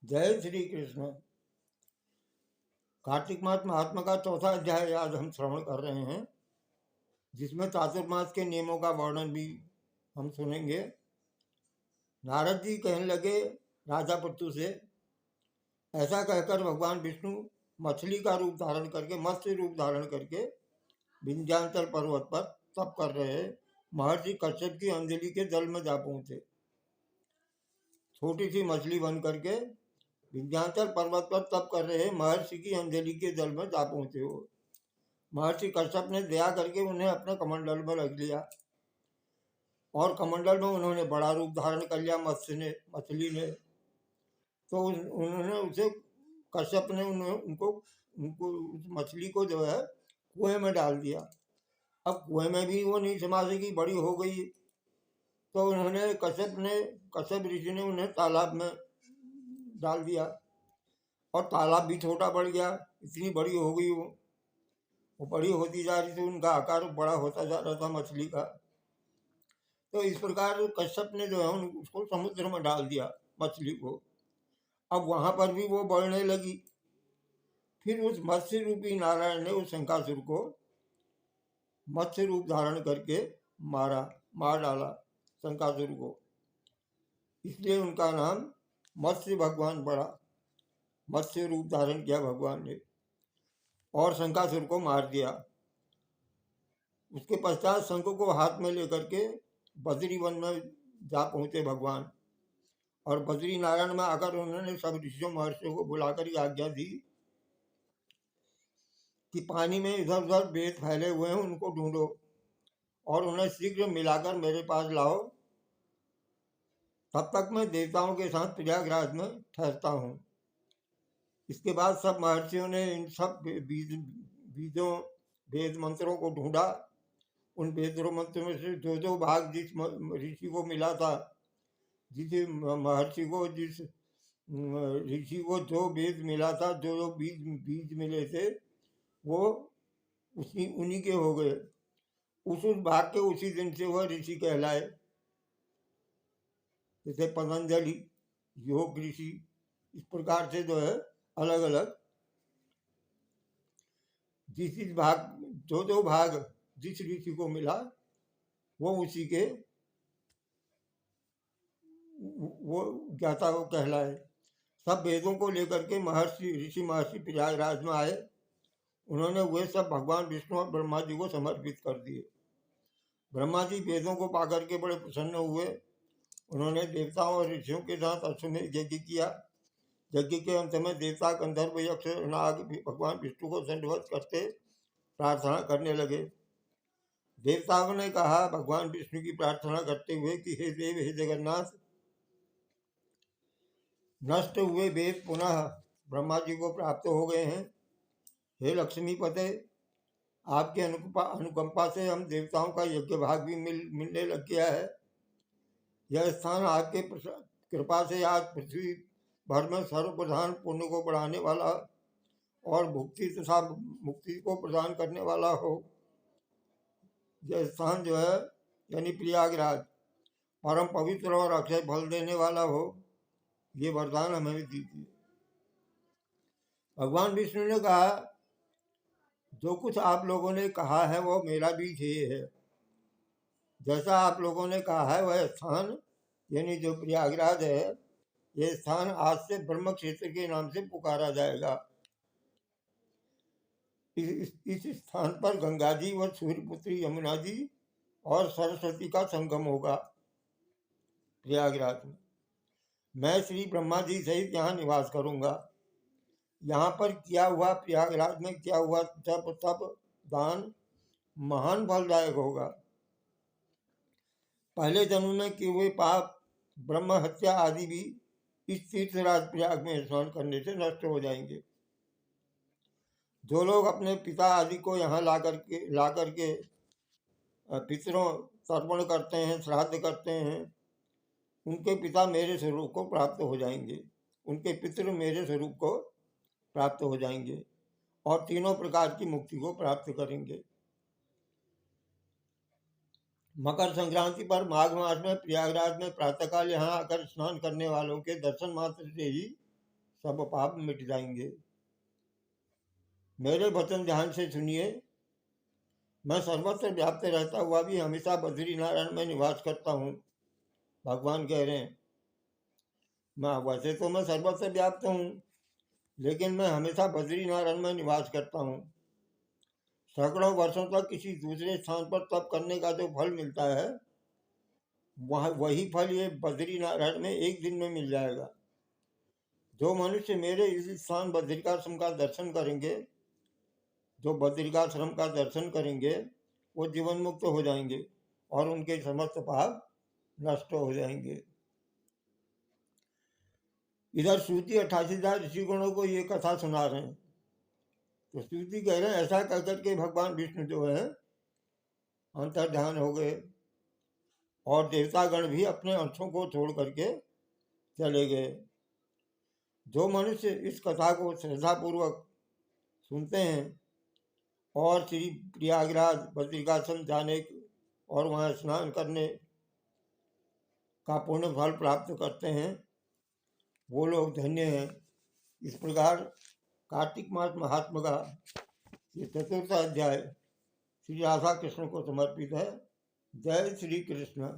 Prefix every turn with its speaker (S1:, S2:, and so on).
S1: जय श्री कृष्ण। कार्तिक मास महात्मा का चौथा अध्याय आज हम श्रवण कर रहे हैं, जिसमें चातुर्मास के नियमों का वर्णन भी हम सुनेंगे। नारद जी कहने लगे राजा पृथु से, ऐसा कहकर भगवान विष्णु मछली का रूप धारण करके, मत्स्य रूप धारण करके विंध्याचल पर्वत पर तप कर रहे महर्षि कश्यप की अंजलि के जल में जा पहुंचे। छोटी सी मछली बन करके विंध्याचल पर्वत पर तप कर रहे महर्षि की अंजलि के जल में जा पहुंचे हो। महर्षि कश्यप ने दया करके उन्हें अपने कमंडल में रख लिया और कमंडल में उन्होंने बड़ा रूप धारण कर लिया मछली ने। तो उन्होंने उसे कश्यप ने उनको उस मछली को जो है कुएं में डाल दिया। अब कुएं में भी वो नहीं समा सकी, बड़ी हो गई। तो उन्होंने कश्यप ऋषि ने उन्हें तालाब में डाल दिया और तालाब भी छोटा बढ़ गया, इतनी बड़ी हो गई वो बड़ी होती जा रही थी, उनका आकार बड़ा होता जा रहा था मछली का। तो इस प्रकार कश्यप ने जो है उसको समुद्र में डाल दिया मछली को। अब वहां पर भी वो बढ़ने लगी। फिर उस मत्स्य रूपी नारायण ने उस शंकासुर को मत्स्य रूप धारण करके मार डाला शंकासुर को। इसलिए उनका नाम मत्स्य भगवान पड़ा। मत्स्य रूप धारण किया भगवान ने और शंकासुर को मार दिया। उसके पश्चात शंख को हाथ में लेकर के बद्री वन में जा पहुंचे भगवान। और बद्री नारायण में आकर उन्होंने सब ऋषियों महर्षियों को बुलाकर ये आज्ञा दी कि पानी में इधर उधर वेद फैले हुए हैं, उनको ढूंढो और उन्हें शीघ्र मिलाकर मेरे पास लाओ। तब तक मैं देवताओं के साथ प्रयागराज में ठहरता हूँ। इसके बाद सब महर्षियों ने इन सब बीजों वेद मंत्रों को ढूंढा। उन वेद मंत्रों में से जो भाग जिस ऋषि को मिला था, जिस महर्षि को, जिस ऋषि को जो वेद मिला था, जो बीज मिले थे, वो उन्हीं के हो गए। उस भाग के उसी दिन से वह ऋषि कहलाए। जैसे पतंजलि, योग ऋषि, इस प्रकार से जो है अलग अलग जिस भाग जो भाग जिस ऋषि को मिला वो उसी के वो ज्ञाता को कहलाए। सब वेदों को लेकर के महर्षि प्रयागराज में आए। उन्होंने वे सब भगवान विष्णु और ब्रह्मा जी को समर्पित कर दिए। ब्रह्मा जी वेदों को पाकर के बड़े प्रसन्न हुए। उन्होंने देवताओं और ऋषियों के साथ अश्वमेध यज्ञ किया। यज्ञ के अंत में देवता, गंधर्व, यक्ष, नाग भगवान विष्णु को दंडवत करते प्रार्थना करने लगे। देवताओं ने कहा भगवान विष्णु की प्रार्थना करते हुए कि हे देव, हे जगन्नाथ, नष्ट हुए वेद पुनः ब्रह्मा जी को प्राप्त हो गए हैं। हे लक्ष्मीपते, आपके अनुकंपा से हम देवताओं का यज्ञ भाग भी मिलने लग गया है। यह स्थान आपके कृपा से आज पृथ्वी भर में सर्वप्रधान पुण्य को बढ़ाने वाला और भुक्ति तथा मुक्ति को प्रदान करने वाला हो। यह स्थान जो है यानी प्रयागराज परम पवित्र और अक्षय फल देने वाला हो, ये वरदान हमें दीजिए। भगवान विष्णु ने कहा, जो कुछ आप लोगों ने कहा है वो मेरा भी ध्येय है। जैसा आप लोगों ने कहा है वह स्थान यानी जो प्रयागराज है, यह स्थान आज से ब्रह्म क्षेत्र के नाम से पुकारा जाएगा। इस स्थान पर गंगा जी व सूर्यपुत्री यमुना जी और सरस्वती का संगम होगा। प्रयागराज में मैं श्री ब्रह्मा जी सहित यहाँ निवास करूंगा। यहाँ पर किया हुआ, प्रयागराज में किया हुआ तप दान महान फलदायक होगा। पहले जन्म में किए हुए पाप, ब्रह्म हत्या आदि भी इस तीर्थराज प्रयाग में स्नान करने से नष्ट हो जाएंगे। जो लोग अपने पिता आदि को यहाँ ला करके पितरों तर्पण करते हैं, श्राद्ध करते हैं, उनके पिता मेरे स्वरूप को प्राप्त हो जाएंगे। उनके पितृ मेरे स्वरूप को प्राप्त हो जाएंगे और तीनों प्रकार की मुक्ति को प्राप्त करेंगे। मकर संक्रांति पर माघ मास में प्रयागराज में प्रातःकाल यहाँ आकर स्नान करने वालों के दर्शन मात्र से ही सब पाप मिट जाएंगे। मेरे वचन ध्यान से सुनिए। मैं सर्वत्र व्याप्त रहता हुआ भी हमेशा बद्रीनारायण में निवास करता हूँ। भगवान कह रहे हैं, मैं वैसे तो मैं सर्वत्र व्याप्त हूँ, लेकिन मैं हमेशा बद्रीनारायण में निवास करता हूँ। सैकड़ों वर्षों तक किसी दूसरे स्थान पर तप करने का जो फल मिलता है, वही फल ये बद्रीनारायण में एक दिन में मिल जाएगा। जो मनुष्य मेरे इस स्थान बद्रिकाश्रम का दर्शन करेंगे, जो बद्रिकाश्रम का दर्शन करेंगे, वो जीवन मुक्त हो जाएंगे और उनके समस्त पाप नष्ट हो जाएंगे। इधर सूती 88,000 ऋषिगणों को ये कथा सुना रहे हैं। तो सूती कह रहे हैं, ऐसा कहकर के भगवान विष्णु जो है अंतर्ध्यान हो गए और देवतागण भी अपने अंशों को छोड़ करके चले गए। जो मनुष्य इस कथा को श्रद्धापूर्वक सुनते हैं और श्री प्रयागराज बद्रिकाश्रम जाने और वहाँ स्नान करने का पुण्य फल प्राप्त करते हैं, वो लोग धन्य हैं। इस प्रकार कार्तिक मास महात्मा का ये 4th अध्याय श्री राधा कृष्ण को समर्पित है। जय श्री कृष्ण।